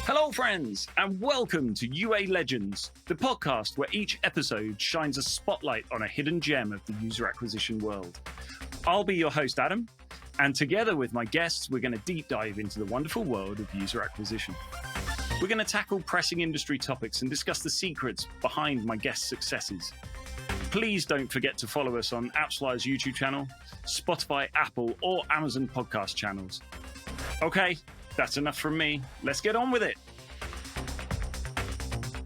Hello, friends, and welcome to UA Legends, the podcast where each episode shines a spotlight on a hidden gem of the user acquisition world. I'll be your host, Adam, and together with my guests, we're going to deep dive into the wonderful world of user acquisition. We're going to tackle pressing industry topics and discuss the secrets behind my guests' successes. Please don't forget to follow us on AppsFlyer's YouTube channel, Spotify, Apple, or Amazon podcast channels. Okay, that's enough from me. Let's get on with it.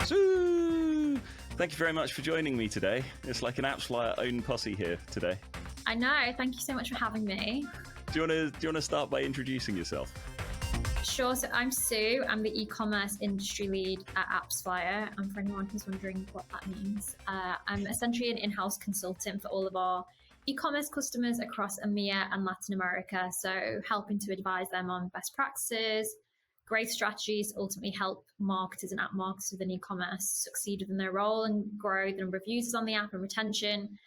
So, thank you very much for joining me today. It's like an AppsFlyer own posse here today. I know. Thank you so much for having me. Do you want to start by introducing yourself? Sure. So I'm Sue. I'm the e-commerce industry lead at AppsFlyer. And for anyone who's wondering what that means, I'm essentially an in-house consultant for all of our e-commerce customers across EMEA and Latin America. So helping to advise them on best practices, growth strategies, ultimately help marketers and app marketers within e-commerce succeed within their role and grow the number of users on the app and retention.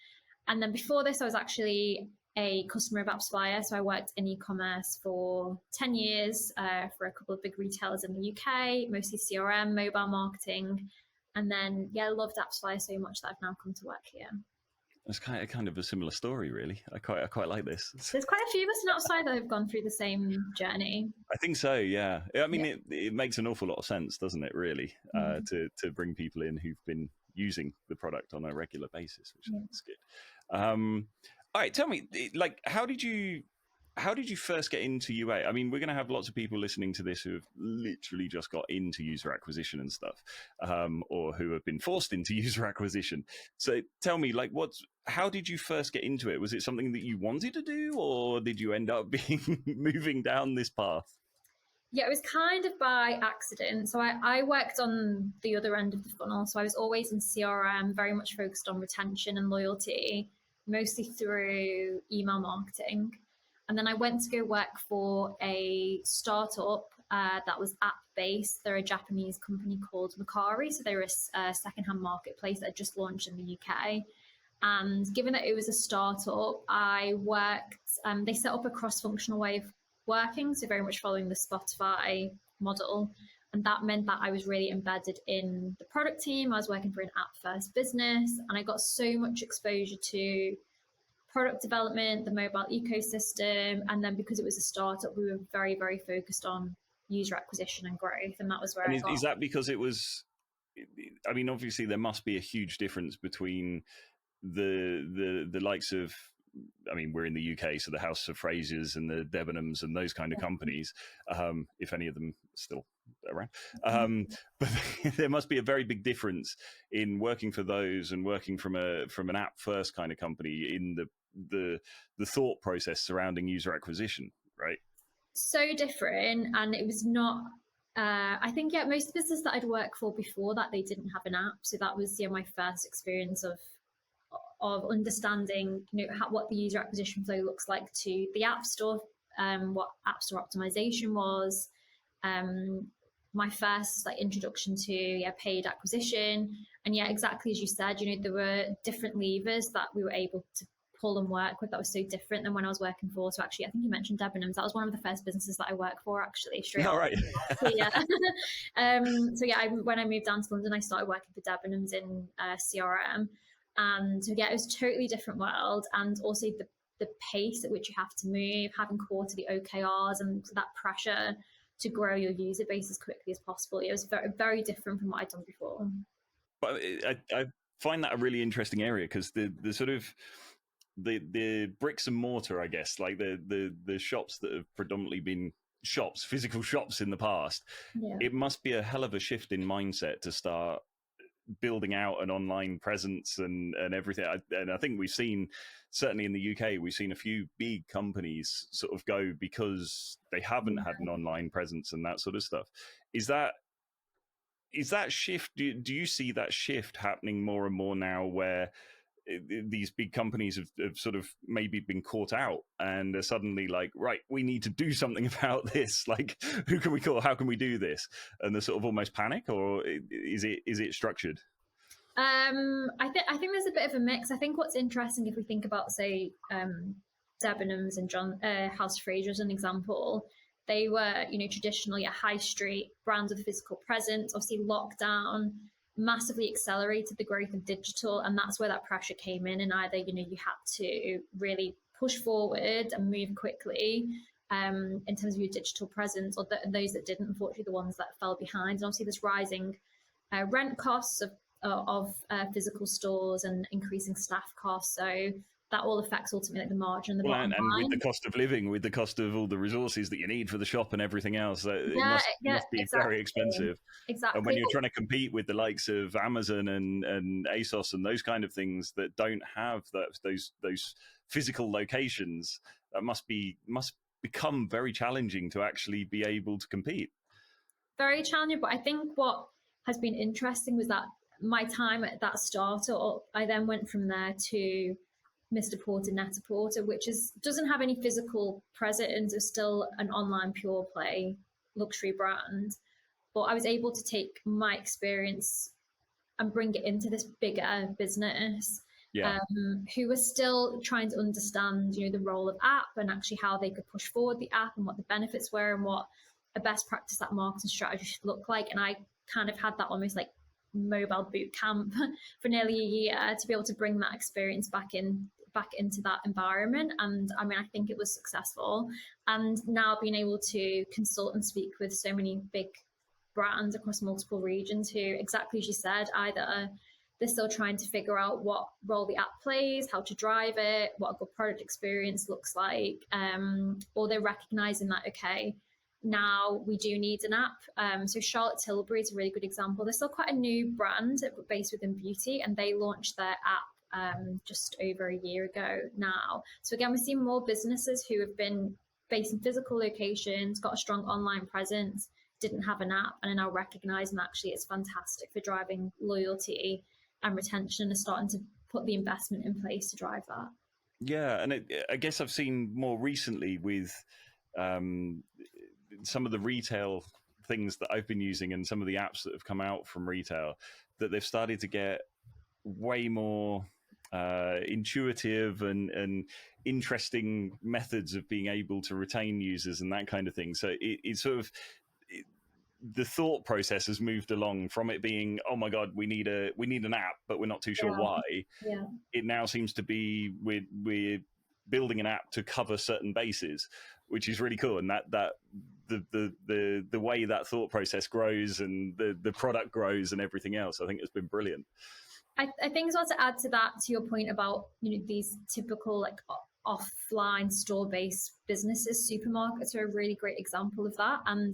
And then before this, I was actually a customer of AppsFlyer. So I worked in e-commerce for 10 years for a couple of big retailers in the UK, mostly CRM, mobile marketing. And then, loved AppsFlyer so much that I've now come to work here. It's kind of a similar story, really. I quite like this. There's quite a few of us in AppsFlyer that have gone through the same journey. I think so, yeah. I mean, it makes an awful lot of sense, doesn't it, really, to bring people in who've been using the product on a regular basis, which is good. All right, tell me, how did you first get into UA? I mean, we're going to have lots of people listening to this who have literally just got into user acquisition and stuff, or who have been forced into user acquisition. So tell me, how did you first get into it? Was it something that you wanted to do, or did you end up moving down this path? Yeah, it was kind of by accident. So I worked on the other end of the funnel. So I was always in CRM, very much focused on retention and loyalty, mostly through email marketing. And then I went to go work for a startup that was app-based. They're a Japanese company called Mercari. So they're a secondhand marketplace that had just launched in the UK. And given that it was a startup, I worked, they set up a cross-functional way of working, so very much following the Spotify model. And that meant that I was really embedded in the product team. I was working for an app-first business, and I got so much exposure to product development, the mobile ecosystem. And then because it was a startup, we were very, very focused on user acquisition and growth. And that was where Is that because it was, I mean, obviously there must be a huge difference between the likes of, I mean, we're in the UK, so the House of Frasers and the Debenhams and those kind of companies, if any of them are still around. But there must be a very big difference in working for those and working from an app first kind of company in the thought process surrounding user acquisition, right? So different, and it was not. I think most businesses that I'd worked for before that, they didn't have an app, so that was my first experience of understanding what the user acquisition flow looks like to the App Store, what App Store optimization was, my first introduction to paid acquisition. And exactly as you said, there were different levers that we were able to pull and work with that was so different than when I was working for. So actually, I think you mentioned Debenhams. That was one of the first businesses that I worked for, actually, straight All off. right. When I moved down to London, I started working for Debenhams in CRM. And it was a totally different world. And also the pace at which you have to move, having quarterly OKRs and that pressure to grow your user base as quickly as possible. It was very, very different from what I'd done before. But I find that a really interesting area, because the sort of the bricks and mortar, I guess, like the shops that have predominantly been shops, physical shops in the past, it must be a hell of a shift in mindset to start building out an online presence and everything. And I think we've seen, certainly in the UK, we've seen a few big companies sort of go because they haven't had an online presence and that sort of stuff. Is that shift, do you see that shift happening more and more now, where these big companies have sort of maybe been caught out and are suddenly like, right, we need to do something about this. Like, who can we call? How can we do this? And they're sort of almost panic, or is it structured? I think there's a bit of a mix. I think what's interesting, if we think about, say, Debenhams and House Fraser as an example, they were, traditionally a high street brands with a physical presence. Obviously, lockdown massively accelerated the growth of digital, and that's where that pressure came in. And either, you had to really push forward and move quickly in terms of your digital presence, or those that didn't, unfortunately, the ones that fell behind. And obviously, there's rising rent costs of physical stores and increasing staff costs. So that all affects ultimately the margin, the bottom and line. with the cost of living, with the cost of all the resources that you need for the shop and everything else, it must be exactly. very expensive. Exactly. And when you're trying to compete with the likes of Amazon and ASOS and those kind of things that don't have those physical locations, that must become very challenging to actually be able to compete. Very challenging, but I think what has been interesting was that my time at that startup, I then went from there to Mr. Porter, Net-a-Porter, which doesn't have any physical presence. It's still an online pure play luxury brand. But I was able to take my experience and bring it into this bigger business, who was still trying to understand, the role of app and actually how they could push forward the app and what the benefits were and what a best practice that marketing strategy should look like. And I kind of had that almost like mobile boot camp for nearly a year to be able to bring that experience back into that environment. And I mean, I think it was successful. And now being able to consult and speak with so many big brands across multiple regions who, exactly as you said, either they're still trying to figure out what role the app plays, how to drive it, what a good product experience looks like, or they're recognizing that, okay, now we do need an app. So Charlotte Tilbury is a really good example. They're still quite a new brand based within beauty, and they launched their app just over a year ago now. So again, we're seeing more businesses who have been based in physical locations, got a strong online presence, didn't have an app, and are now recognizing that actually it's fantastic for driving loyalty and retention, and are starting to put the investment in place to drive that. Yeah, and I guess I've seen more recently with some of the retail things that I've been using and some of the apps that have come out from retail, that they've started to get way more intuitive and interesting methods of being able to retain users and that kind of thing. So it's sort of the thought process has moved along from it being, oh my god, we need an app, but we're not too sure why. Yeah. It now seems to be we're building an app to cover certain bases, which is really cool. And that the way that thought process grows and the product grows and everything else, I think has been brilliant. I think as well, to add to that, to your point about these typical like offline store-based businesses, supermarkets are a really great example of that. And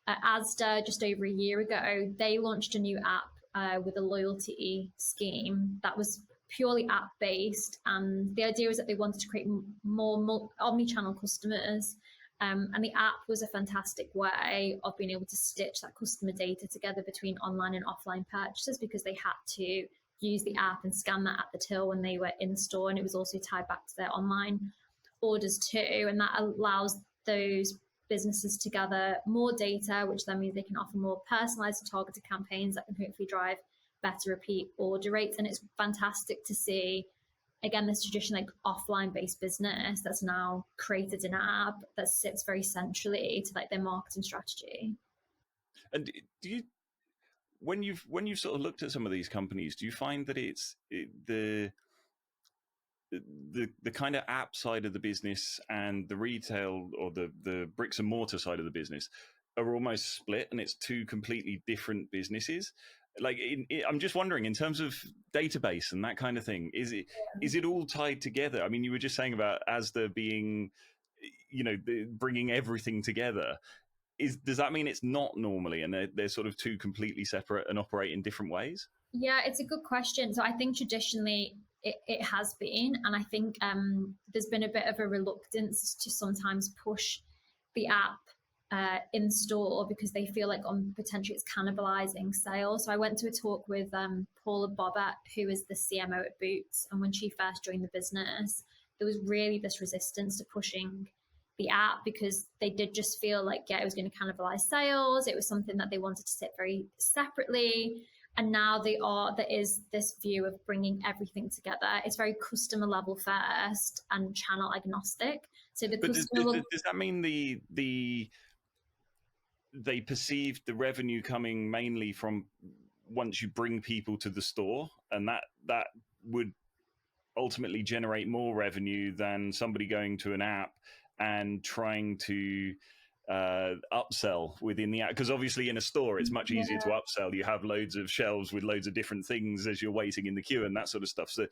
Asda, just over a year ago, they launched a new app with a loyalty scheme that was purely app-based. And the idea was that they wanted to create more omni-channel customers. And the app was a fantastic way of being able to stitch that customer data together between online and offline purchases, because they had to use the app and scan that at the till when they were in store. And it was also tied back to their online orders too. And that allows those businesses to gather more data, which then means they can offer more personalized and targeted campaigns that can hopefully drive better repeat order rates. And it's fantastic to see, again, this traditional like offline based business that's now created an app that sits very centrally to like their marketing strategy. And do you, when you've sort of looked at some of these companies, do you find that the kind of app side of the business and the retail or the bricks and mortar side of the business are almost split, and it's two completely different businesses? Like, I'm just wondering, in terms of database and that kind of thing, is it all tied together? I mean, you were just saying about Asda being, bringing everything together. Does that mean it's not normally, and they're sort of two completely separate and operate in different ways? Yeah, it's a good question. So I think traditionally it has been, and I think there's been a bit of a reluctance to sometimes push the app in store because they feel like potentially it's cannibalizing sales. So I went to a talk with Paula Bobbitt, who is the CMO at Boots, and when she first joined the business, there was really this resistance to pushing the app because they did just feel like, it was going to cannibalize sales. It was something that they wanted to sit very separately. And now there is this view of bringing everything together. It's very customer level first and channel agnostic. So the But customer will. does that mean they perceive the revenue coming mainly from once you bring people to the store, and that would ultimately generate more revenue than somebody going to an app and trying to upsell within the app? Because obviously in a store it's much easier to upsell. You have loads of shelves with loads of different things as you're waiting in the queue and that sort of stuff. So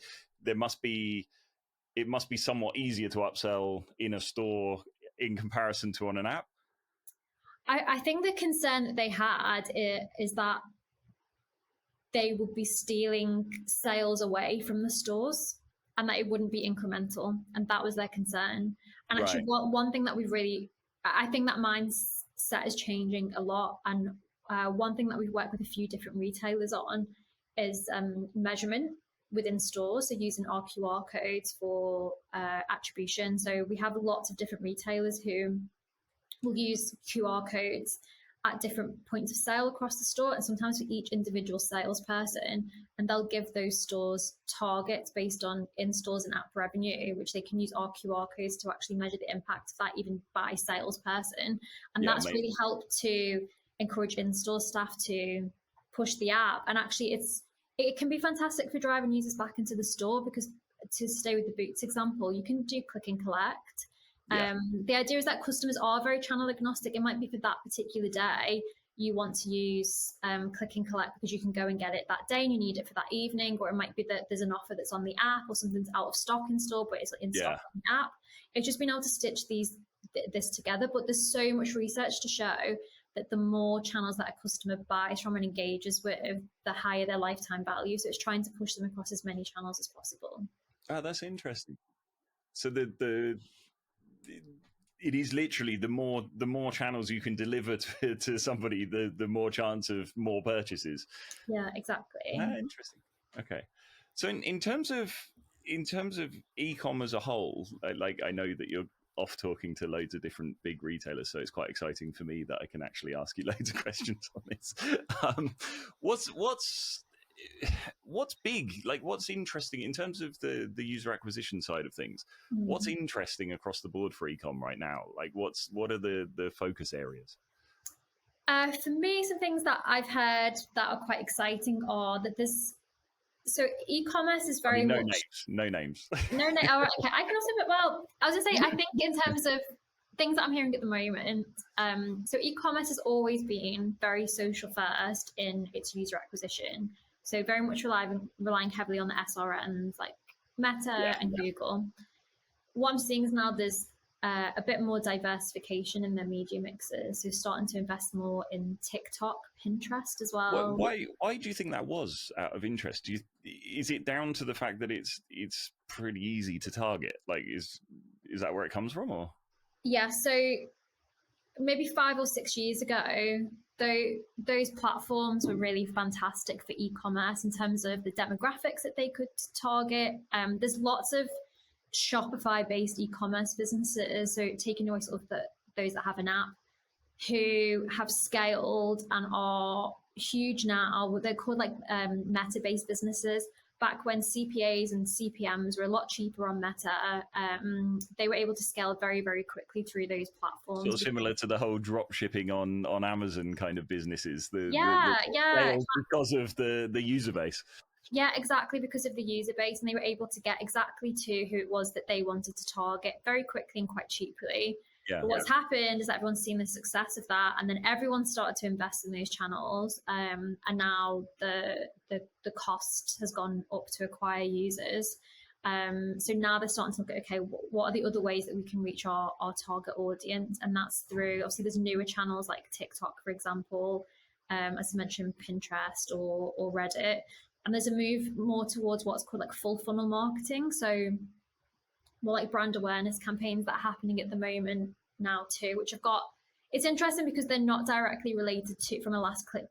it must be somewhat easier to upsell in a store in comparison to on an app. I think the concern that they had is that they would be stealing sales away from the stores and that it wouldn't be incremental. And that was their concern. And actually, one thing that I think that mindset is changing a lot. And one thing that we've worked with a few different retailers on is measurement within stores. So using our QR codes for attribution. So we have lots of different retailers who will use QR codes at different points of sale across the store, and sometimes for each individual salesperson, and they'll give those stores targets based on in-stores and app revenue, which they can use our QR codes to actually measure the impact of that even by salesperson. And that's really helped to encourage in-store staff to push the app. And actually it can be fantastic for driving users back into the store, because to stay with the boots example, you can do click and collect. The idea is that customers are very channel agnostic. It might be for that particular day you want to use click and collect because you can go and get it that day and you need it for that evening, or it might be that there's an offer that's on the app or something's out of stock in store but it's in stock on the app. It's just been able to stitch this together. But there's so much research to show that the more channels that a customer buys from and engages with, the higher their lifetime value. So it's trying to push them across as many channels as possible. Oh, that's interesting. So it is literally the more channels you can deliver to somebody, the more chance of more purchases. Yeah, exactly. Interesting. Okay, so in terms of e-com as a whole, like I know that you're off talking to loads of different big retailers, so it's quite exciting for me that I can actually ask you loads of questions on this. What's big, like what's interesting in terms of the user acquisition side of things? What's interesting across the board for ecom right now? Like what are the focus areas? For me, some things that I've heard that are quite exciting are that e-commerce is very no names. No, all right, okay. I can also, well, I was gonna say, I think in terms of things that I'm hearing at the moment, so e-commerce has always been very social first in its user acquisition. So very much relying heavily on the SRMs like Meta and Google. What I'm seeing is now there's a bit more diversification in their media mixes. So starting to invest more in TikTok, Pinterest as well. Why do you think that was, out of interest? Is it down to the fact that it's pretty easy to target? Like is that where it comes from, or? Yeah, so maybe 5 or 6 years ago, those platforms were really fantastic for e-commerce in terms of the demographics that they could target. There's lots of Shopify-based e-commerce businesses, so taking away sort of those that have an app, who have scaled and are huge now. They're called like Meta-based businesses. Back when CPAs and CPMs were a lot cheaper on Meta, they were able to scale very, very quickly through those platforms. Sort of similar to the whole drop shipping on Amazon kind of businesses. The because of the user base. Yeah, exactly, because of the user base, and they were able to get exactly to who it was that they wanted to target very quickly and quite cheaply. But what's happened is that everyone's seen the success of that, and then everyone started to invest in those channels, and now the cost has gone up to acquire users. So now they're starting to look at, okay, what are the other ways that we can reach our target audience? And that's through, obviously, there's newer channels like TikTok, for example, as I mentioned, Pinterest or Reddit. And there's a move more towards what's called like full funnel marketing. So more like brand awareness campaigns that are happening at the moment now too, which have got, it's interesting because they're not directly related to, from a last click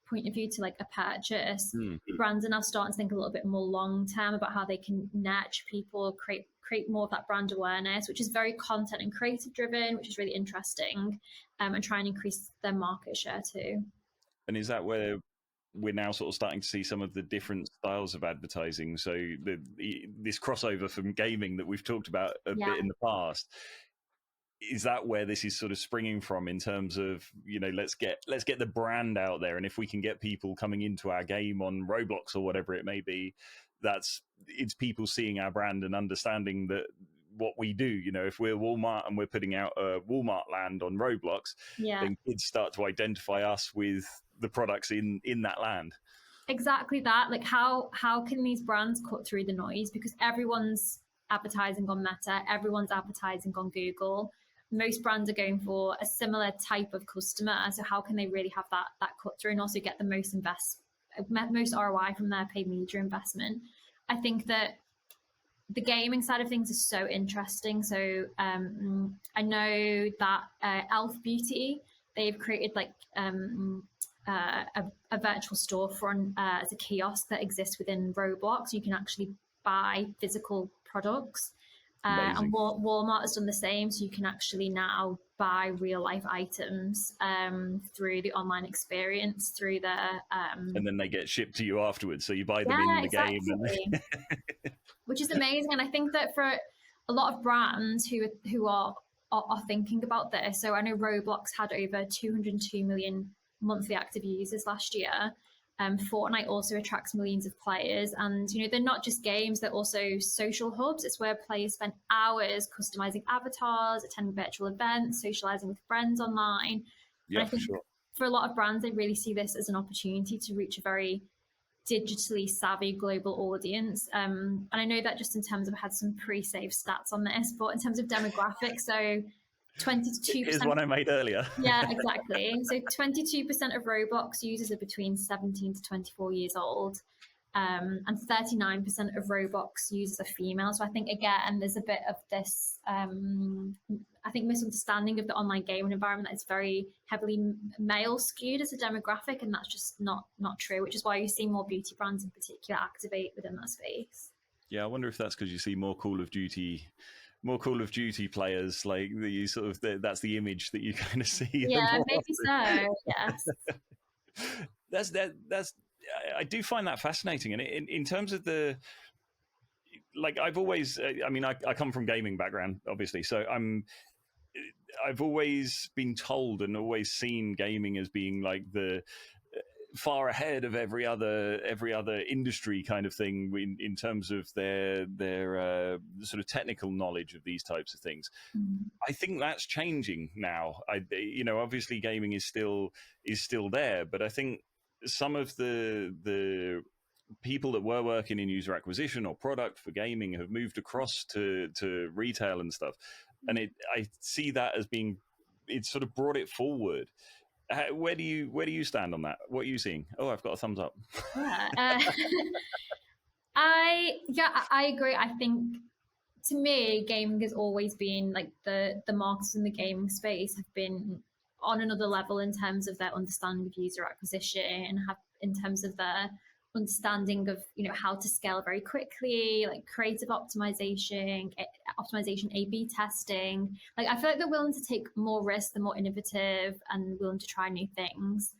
point of view, to like a purchase. Brands are now starting to think a little bit more long term about how they can nurture people, create more of that brand awareness, which is very content and creative driven, which is really interesting, and try and increase their market share too. And is that where we're now sort of starting to see some of the different styles of advertising? So this crossover from gaming that we've talked about a bit in the past, is that where this is sort of springing from in terms of, let's get the brand out there, and if we can get people coming into our game on Roblox or whatever it may be, it's people seeing our brand and understanding that what we do. If we're Walmart and we're putting out a Walmart land on Roblox, then kids start to identify us with the products in that land. Exactly that. Like how can these brands cut through the noise? Because everyone's advertising on Meta, everyone's advertising on Google. Most brands are going for a similar type of customer. So how can they really have that cut through and also get the most ROI from their paid media investment? I think that the gaming side of things is so interesting. So I know that Elf Beauty, they've created like a virtual storefront as a kiosk that exists within Roblox. You can actually buy physical products. And Walmart has done the same. So you can actually now buy real life items through the online experience, through their... and then they get shipped to you afterwards. So you buy them in the game. And... which is amazing. And I think that for a lot of brands who are thinking about this, so I know Roblox had over 202 million monthly active users last year. Fortnite also attracts millions of players, and they're not just games, they're also social hubs. It's where players spend hours customizing avatars, attending virtual events, socializing with friends online. Yeah, for sure. For a lot of brands, they really see this as an opportunity to reach a very digitally savvy global audience. And I know that just in terms of, I had some pre-saved stats on this, but in terms of demographics, so 22%. Here's one I made earlier. Yeah, exactly. So 22% of Roblox users are between 17 to 24 years old. And 39% of Roblox users are female. So I think, again, there's a bit of this, misunderstanding of the online gaming environment that it's very heavily male skewed as a demographic, and that's just not true, which is why you see more beauty brands in particular activate within that space. Yeah, I wonder if that's because you see more Call of Duty players, like you sort of that's the image that you kind of see. Yeah, maybe so. Yes. That's I do find that fascinating, and in terms of the, like, I've always, I come from gaming background, obviously, so I've always been told and always seen gaming as being like the far ahead of every other industry kind of thing in terms of their sort of technical knowledge of these types of things. I think that's changing now. Obviously gaming is still there, but I think some of the people that were working in user acquisition or product for gaming have moved across to retail and stuff, and I see that as being, it's sort of brought it forward. Where do you stand on that? What are you seeing? Oh, I've got a thumbs up. I agree. I think, to me, gaming has always been like the marketers in the gaming space have been on another level in terms of their understanding of user acquisition, in terms of their understanding of how to scale very quickly, like creative optimization, A/B testing. Like, I feel like they're willing to take more risks, they're more innovative, and willing to try new things.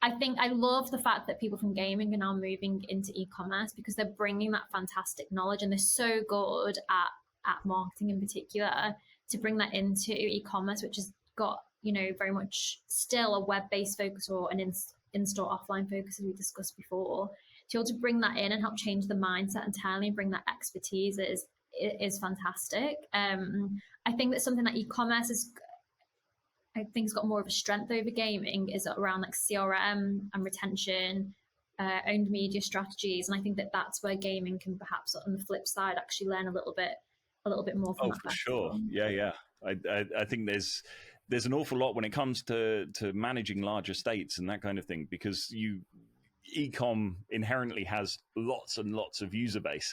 I think I love the fact that people from gaming are now moving into e-commerce, because they're bringing that fantastic knowledge, and they're so good at marketing in particular, to bring that into e-commerce, which has got very much still a web-based focus or an in-store offline focus, as we discussed before. To be able to bring that in and help change the mindset entirely and bring that expertise is fantastic. I think that's something that e-commerce has got more of a strength over gaming, is around like CRM and retention, owned media strategies, and I think that that's where gaming can perhaps, on the flip side, actually learn a little bit more from that. For sure. Yeah. I think there's an awful lot when it comes to managing large estates and that kind of thing, because e-com inherently has lots and lots of user base,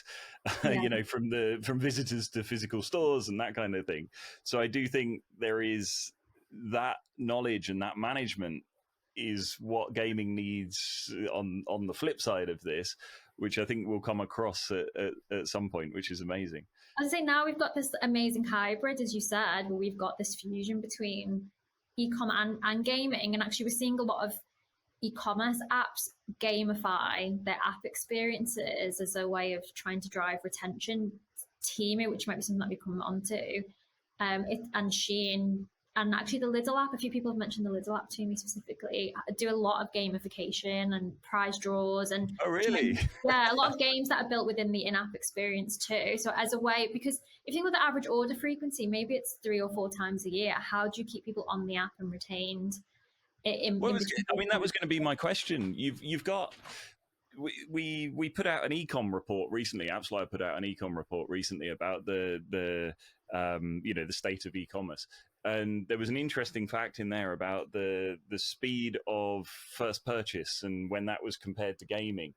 from visitors to physical stores and that kind of thing. So I do think there is that knowledge, and that management is what gaming needs on the flip side of this, which I think will come across at some point, which is amazing. I'd say now we've got this amazing hybrid, as you said, where we've got this fusion between e-com and gaming, and actually we're seeing a lot of e-commerce apps gamify their app experiences as a way of trying to drive retention, teaming, which might be something that we come onto. and Shein. And actually, the Lidl app, a few people have mentioned the Lidl app to me specifically, do a lot of gamification and prize draws and Oh, really? yeah, a lot of games that are built within the in-app experience too. So as a way, because if you think about the average order frequency, maybe it's 3 or 4 times a year. How do you keep people on the app and retained in Well, between? I mean, that was going to be my question. You've got we put out an ecom report recently. AppsFlyer put out an ecom report recently about the the state of e-commerce, and there was an interesting fact in there about the speed of first purchase and when that was compared to gaming,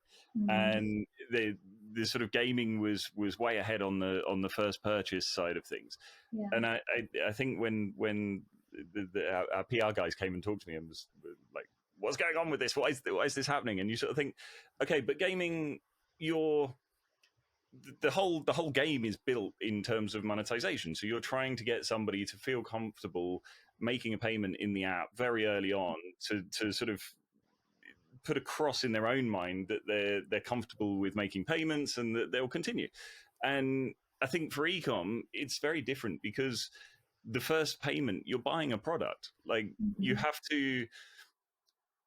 and the sort of gaming was way ahead on the first purchase side of things. Yeah. And I think when our PR guys came and talked to me and was like, what's going on with this? Why is this happening? And you sort of think, okay, but gaming, the whole game is built in terms of monetization. So you're trying to get somebody to feel comfortable making a payment in the app very early on to sort of put across in their own mind that they're comfortable with making payments and that they'll continue. And I think for ecom, it's very different because the first payment, you're buying a product. Like you have to,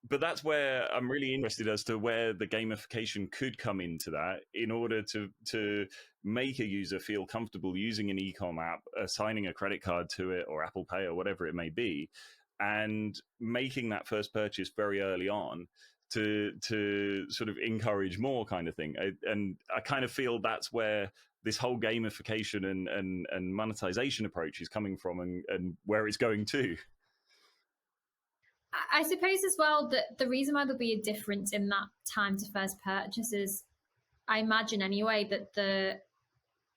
but that's where I'm really interested as to where the gamification could come into that in order to make a user feel comfortable using an ecom app, assigning a credit card to it or Apple Pay or whatever it may be, and making that first purchase very early on to sort of encourage more kind of thing. And I kind of feel that's where this whole gamification and monetization approach is coming from and where it's going to. I suppose as well that the reason why there'll be a difference in that time to first purchase is, I imagine anyway, that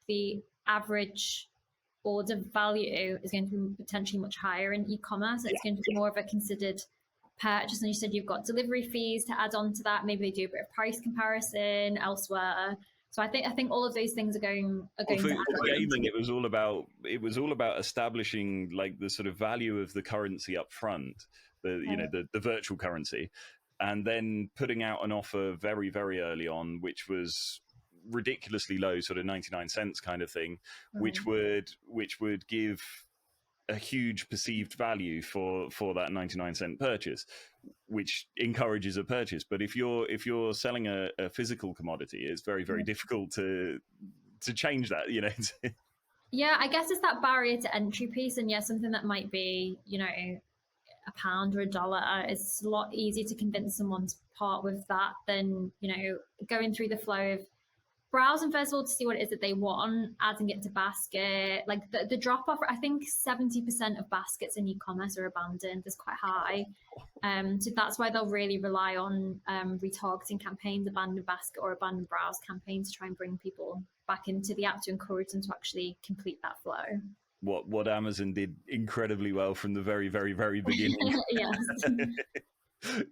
the average order value is going to be potentially much higher in e-commerce. It's going to be more of a considered purchase. And you said you've got delivery fees to add on to that. Maybe they do a bit of price comparison elsewhere. So I think all of those things are going to add for gaming, it was all about establishing like the sort of value of the currency up front, the virtual currency, and then putting out an offer very, very early on, which was ridiculously low, sort of 99 cents kind of thing, which would give a huge perceived value for that 99-cent purchase, which encourages a purchase. But if you're selling a physical commodity, it's very, very difficult to change that, Yeah, I guess it's that barrier to entry piece, and something that might be, £1 or $1. It's a lot easier to convince someone to part with that than, going through the flow of browsing first of all to see what it is that they want, adding it to basket. Like the drop off, I think 70% of baskets in e-commerce are abandoned. It's quite high. So that's why they'll really rely on retargeting campaigns, abandoned basket or abandoned browse campaigns to try and bring people back into the app to encourage them to actually complete that flow. What Amazon did incredibly well from the very, very, very beginning. Yes.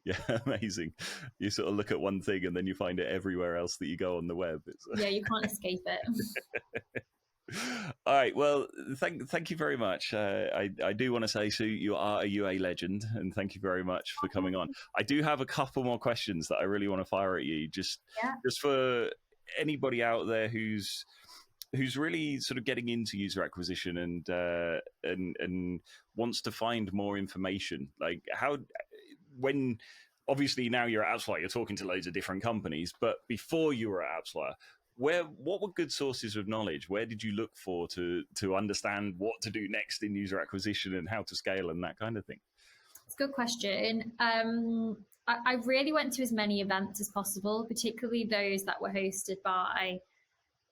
Yeah, amazing. You sort of look at one thing and then you find it everywhere else that you go on the web. Yeah, you can't escape it. All right. Well, thank you very much. I do want to say, Sue, you are a UA legend, and thank you very much for coming on. I do have a couple more questions that I really want to fire at you, just for anybody out there who's really sort of getting into user acquisition and wants to find more information. Like when obviously now you're at AppsFlyer, you're talking to loads of different companies, but before you were at AppsFlyer, what were good sources of knowledge? Where did you look for to understand what to do next in user acquisition and how to scale and that kind of thing? It's a good question. I really went to as many events as possible, particularly those that were hosted by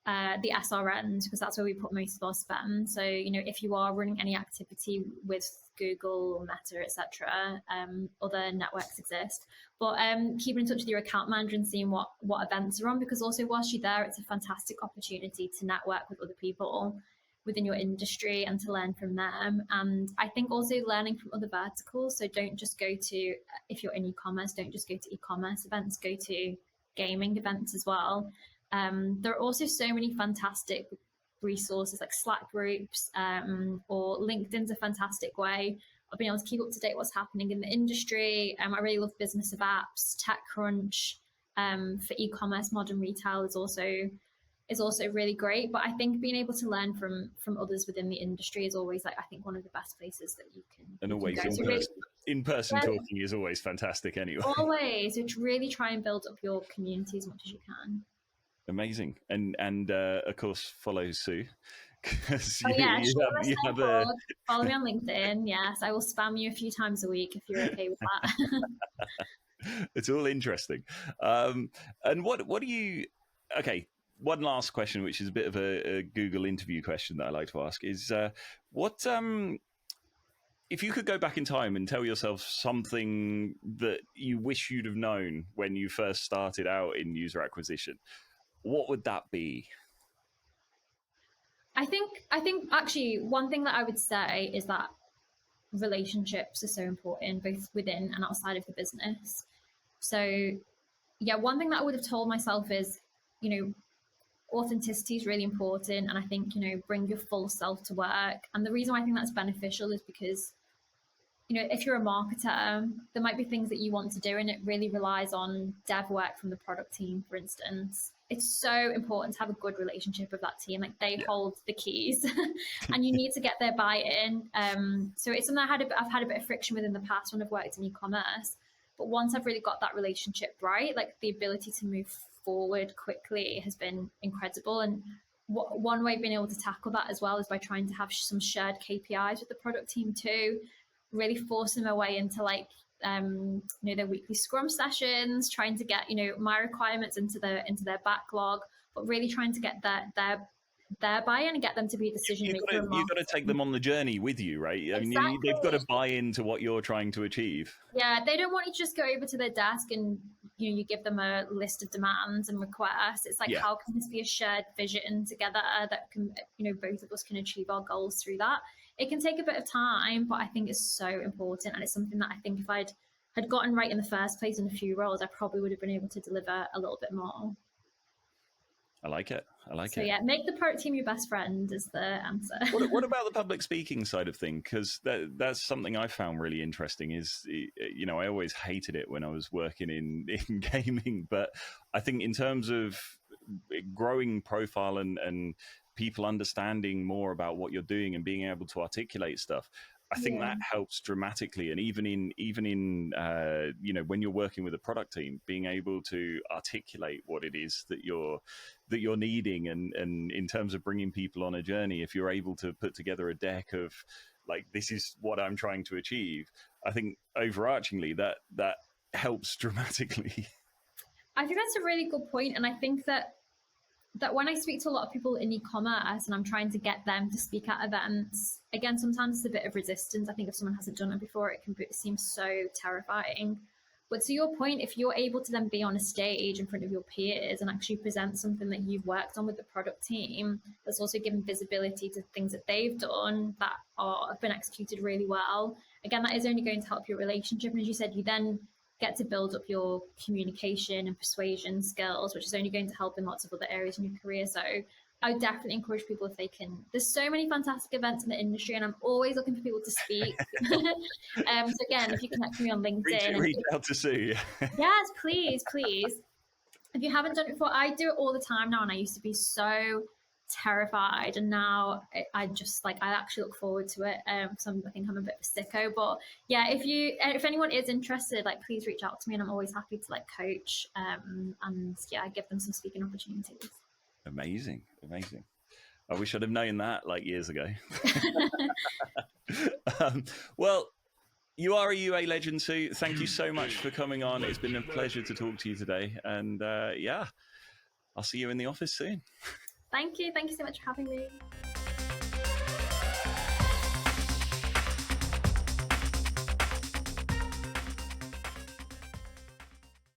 the SRNs, because that's where we put most of our spend. So, if you are running any activity with Google, Meta, etc., other networks exist. But keeping in touch with your account manager and seeing what events are on, because also whilst you're there, it's a fantastic opportunity to network with other people within your industry and to learn from them. And I think also learning from other verticals. So don't just go to, if you're in e-commerce, don't just go to e-commerce events, go to gaming events as well. There are also so many fantastic resources like Slack groups or LinkedIn's a fantastic way of being able to keep up to date what's happening in the industry. I really love Business of Apps, TechCrunch for e-commerce. Modern Retail is also is also really great. But I think being able to learn from others within the industry is always like, I think, one of the best places that you And can always go. in So person. In person yeah, talking is always fantastic anyway. always, which really try and build up your community as much as you can. Amazing. And of course, follow Sue. Because Oh yeah, you have a follow me on LinkedIn. Yes, I will spam you a few times a week if you're okay with that. it's all interesting. And what do you? Okay, one last question, which is a bit of a Google interview question that I like to ask, is what if you could go back in time and tell yourself something that you wish you'd have known when you first started out in user acquisition, what would that be? I think actually one thing that I would say is that relationships are so important both within and outside of the business. So yeah, one thing that I would have told myself is, you know, authenticity is really important. And I think, you know, bring your full self to work. And the reason why I think that's beneficial is because, you know, if you're a marketer, there might be things that you want to do and it really relies on dev work from the product team, for instance. It's so important to have a good relationship with that team. Like they hold the keys and you need to get their buy-in. So it's something I've had a bit of friction with in the past when I've worked in e-commerce. But once I've really got that relationship right, like the ability to move forward quickly has been incredible. And one way of being able to tackle that as well is by trying to have some shared KPIs with the product team too, really forcing their way into like you know, their weekly scrum sessions, trying to get, you know, my requirements into their backlog, but really trying to get their buy-in and get them to be a decision maker. You've got to take them on the journey with you, right? I mean, they've got to buy into what you're trying to achieve. Yeah, they don't want you to just go over to their desk and, you know, you give them a list of demands and requests. It's like, how can this be a shared vision together that can, you know, both of us can achieve our goals through that? It can take a bit of time, but I think it's so important. And it's something that I think if I'd had gotten right in the first place in a few roles, I probably would have been able to deliver a little bit more. I like it. So yeah, make the product team your best friend is the answer. What about the public speaking side of things? Because that's something I found really interesting. Is, you know, I always hated it when I was working in gaming, but I think in terms of growing profile and people understanding more about what you're doing and being able to articulate stuff, I think that helps dramatically. And even in you know, when you're working with a product team, being able to articulate what it is that you're needing, and in terms of bringing people on a journey, if you're able to put together a deck of like, this is what I'm trying to achieve, I think overarchingly that helps dramatically. I think that's a really good point, and I think that when I speak to a lot of people in e-commerce and I'm trying to get them to speak at events, again, sometimes it's a bit of resistance. I think if someone hasn't done it before, it can seem so terrifying. But to your point, if you're able to then be on a stage in front of your peers and actually present something that you've worked on with the product team, that's also given visibility to things that they've done that have been executed really well, again, that is only going to help your relationship. And as you said, you then get to build up your communication and persuasion skills, which is only going to help in lots of other areas in your career. So I would definitely encourage people, if they can. There's so many fantastic events in the industry, and I'm always looking for people to speak. So again, if you connect me on LinkedIn, reach out to Sue. Yes, please. If you haven't done it before, I do it all the time now, and I used to be so terrified, and now I just like, I actually look forward to it because I think I'm a bit of a sicko. But yeah, if anyone is interested, like, please reach out to me, and I'm always happy to like coach and yeah, give them some speaking opportunities. Amazing. I wish I'd have known that like years ago. Well, you are a UA legend, Sue. Thank you so much for coming on. It's been a pleasure to talk to you today, and yeah, I'll see you in the office soon. Thank you so much for having me.